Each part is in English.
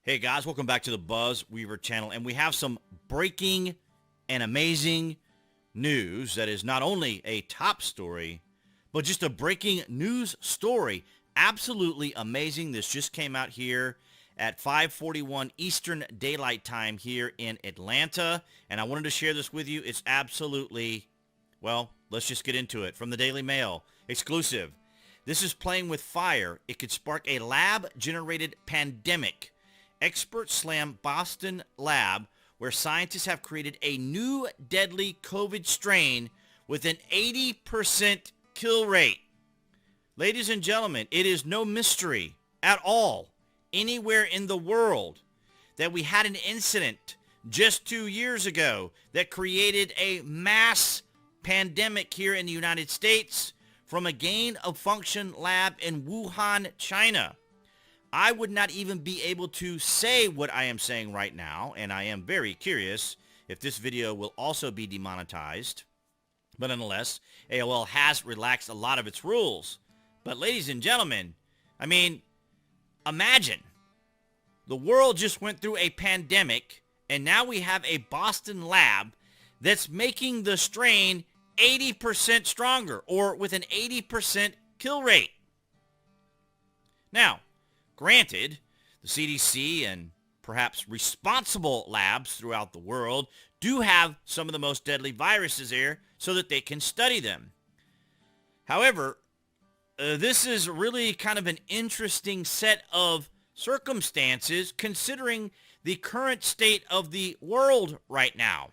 Hey guys, welcome back to the BuzWeaver channel, and we have some breaking and amazing news that is not only a top story, but just a breaking news story. Absolutely amazing. This just came out here at 5:41 Eastern Daylight Time here in Atlanta, and I wanted to share this with you. It's absolutely, well, let's just get into it. From the Daily Mail, exclusive. This is playing with fire. It could spark a lab-generated pandemic. Experts slam Boston lab where scientists have created a new deadly COVID strain with an 80% kill rate. Ladies and gentlemen, it is no mystery at all anywhere in the world that we had an incident just 2 years ago that created a mass pandemic here in the United States from a gain-of-function lab in Wuhan, China. I would not even be able to say what I am saying right now, and I am very curious if this video will also be demonetized. But nonetheless, AOL has relaxed a lot of its rules. But ladies and gentlemen, I mean, imagine the world just went through a pandemic, and now we have a Boston lab that's making the strain 80% stronger, or with an 80% kill rate. Now, granted, the CDC and perhaps responsible labs throughout the world do have some of the most deadly viruses there so that they can study them. However, this is really kind of an interesting set of circumstances considering the current state of the world right now.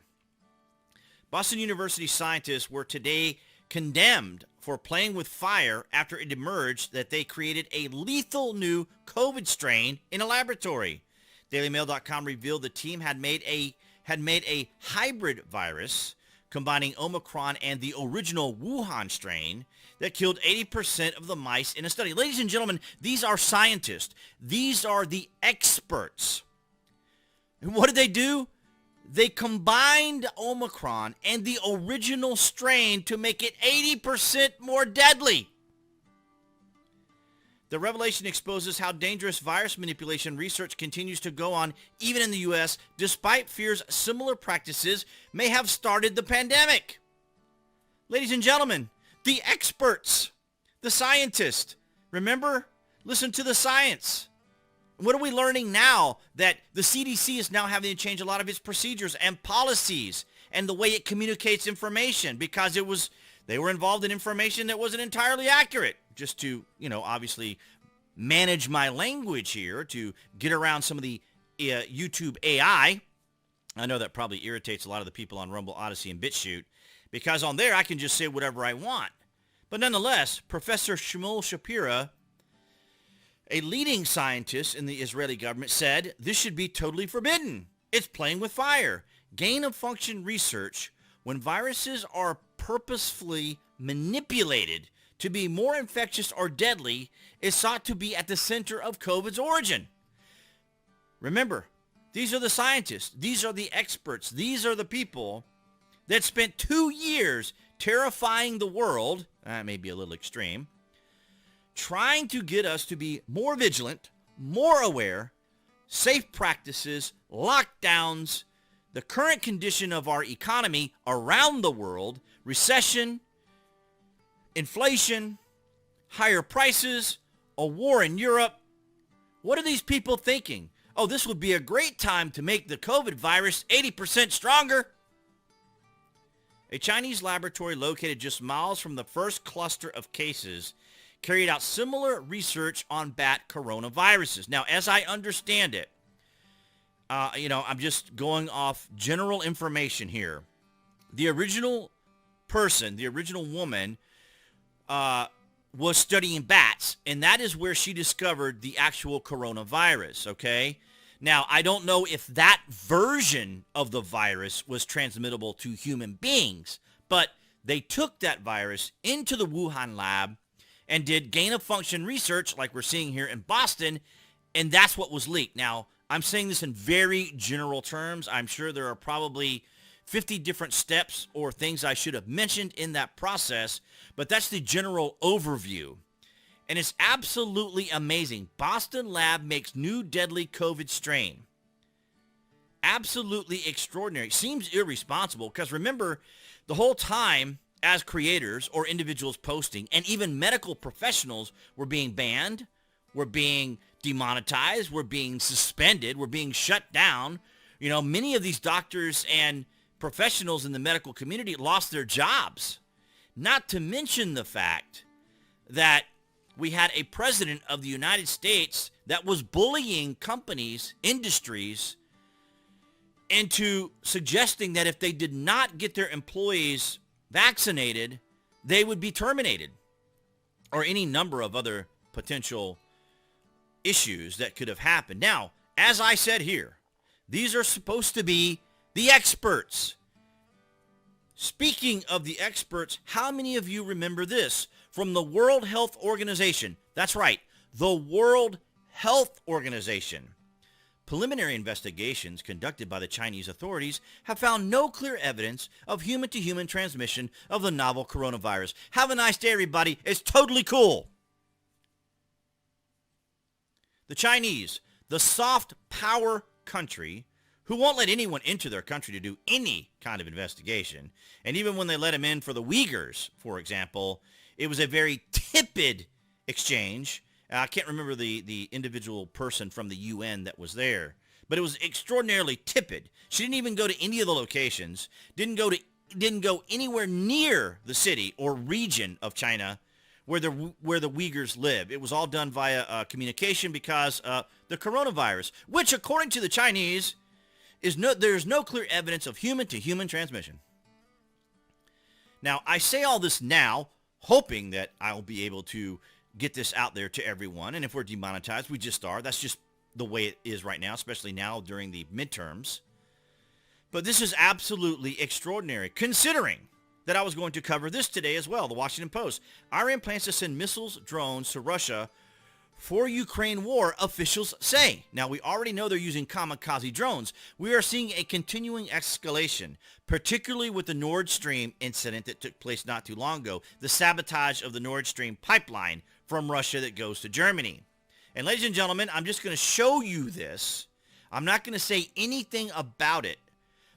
Boston University scientists were today condemned for playing with fire after it emerged that they created a lethal new COVID strain in a laboratory. DailyMail.com revealed the team had made a hybrid virus combining Omicron and the original Wuhan strain that killed 80% of the mice in a study. Ladies and gentlemen, these are scientists. These are the experts. And what did they do? They combined Omicron and the original strain to make it 80% more deadly. The revelation exposes how dangerous virus manipulation research continues to go on even in the U.S., despite fears similar practices may have started the pandemic. Ladies and gentlemen, the experts, the scientists, remember, listen to the science. What are we learning now? That the CDC is now having to change a lot of its procedures and policies and the way it communicates information because they were involved in information that wasn't entirely accurate. Just to, obviously manage my language here to get around some of the YouTube AI. I know that probably irritates a lot of the people on Rumble, Odyssey, and BitChute because on there I can just say whatever I want. But nonetheless, Professor Shmuel Shapira, a leading scientist in the Israeli government, said this should be totally forbidden. It's playing with fire. Gain-of-function research, when viruses are purposefully manipulated to be more infectious or deadly, is thought to be at the center of COVID's origin. Remember, these are the scientists. These are the experts. These are the people that spent 2 years terrifying the world. That may be a little extreme. Trying to get us to be more vigilant, more aware, safe practices, lockdowns, the current condition of our economy around the world, recession, inflation, higher prices, a war in Europe. What are these people thinking? Oh, this would be a great time to make the COVID virus 80% stronger. A Chinese laboratory located just miles from the first cluster of cases carried out similar research on bat coronaviruses. Now, as I understand it, I'm just going off general information here. The original person, the original woman, was studying bats, and that is where she discovered the actual coronavirus, okay? Now, I don't know if that version of the virus was transmittable to human beings, but they took that virus into the Wuhan lab and did gain-of-function research like we're seeing here in Boston, and that's what was leaked. Now, I'm saying this in very general terms. I'm sure there are probably 50 different steps or things I should have mentioned in that process, but that's the general overview. And it's absolutely amazing. Boston lab makes new deadly COVID strain. Absolutely extraordinary. Seems irresponsible because remember, the whole time as creators or individuals posting and even medical professionals were being banned, were being demonetized, were being suspended, were being shut down. You know, many of these doctors and professionals in the medical community lost their jobs. Not to mention the fact that we had a president of the United States that was bullying companies, industries, into suggesting that if they did not get their employees vaccinated, they would be terminated, or any number of other potential issues that could have happened. Now, as I said here, these are supposed to be the experts. Speaking of the experts, how many of you remember this from the World Health Organization? That's right, the World Health Organization. Preliminary investigations conducted by the Chinese authorities have found no clear evidence of human-to-human transmission of the novel coronavirus. Have a nice day, everybody. It's totally cool. The Chinese, the soft power country who won't let anyone into their country to do any kind of investigation. And even when they let them in for the Uyghurs, for example, it was a very tepid exchange. I can't remember the individual person from the UN that was there, but it was extraordinarily tepid. She didn't even go to any of the locations, didn't go anywhere near the city or region of China where the Uyghurs live. It was all done via communication because the coronavirus, which according to the Chinese, there's no clear evidence of human-to-human transmission. Now, I say all this now, hoping that I'll be able to get this out there to everyone. And if we're demonetized, we just are. That's just the way it is right now, especially now during the midterms. But this is absolutely extraordinary, considering that I was going to cover this today as well. The Washington Post. Iran plans to send missiles, drones to Russia for Ukraine war, officials say. Now, we already know they're using kamikaze drones. We are seeing a continuing escalation, particularly with the Nord Stream incident that took place not too long ago, the sabotage of the Nord Stream pipeline from Russia that goes to Germany. And ladies and gentlemen, I'm just going to show you this. I'm not going to say anything about it,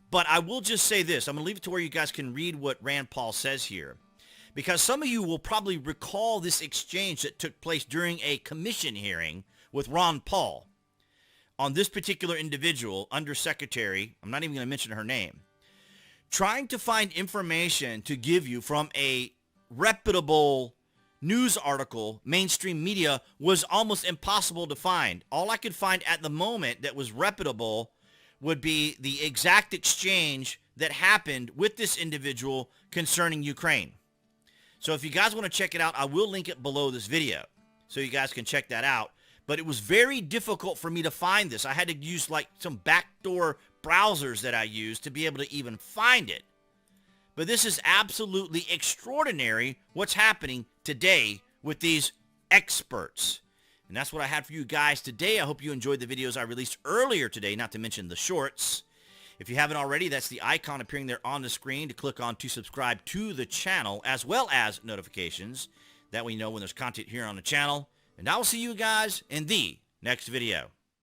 but I will just say this. I'm going to leave it to where you guys can read what Rand Paul says here, because some of you will probably recall this exchange that took place during a commission hearing with Ron Paul on this particular individual, undersecretary, I'm not even going to mention her name, trying to find information to give you from a reputable news article. Mainstream media was almost impossible to find. All I could find at the moment that was reputable would be the exact exchange that happened with this individual concerning Ukraine. So if you guys want to check it out, I will link it below this video so you guys can check that out. But it was very difficult for me to find this. I had to use like some backdoor browsers that I used to be able to even find it. But this is absolutely extraordinary what's happening today with these experts. And that's what I had for you guys today. I hope you enjoyed the videos I released earlier today, not to mention the shorts. If you haven't already, that's the icon appearing there on the screen to click on to subscribe to the channel, as well as notifications. That way you know when there's content here on the channel. And I will see you guys in the next video.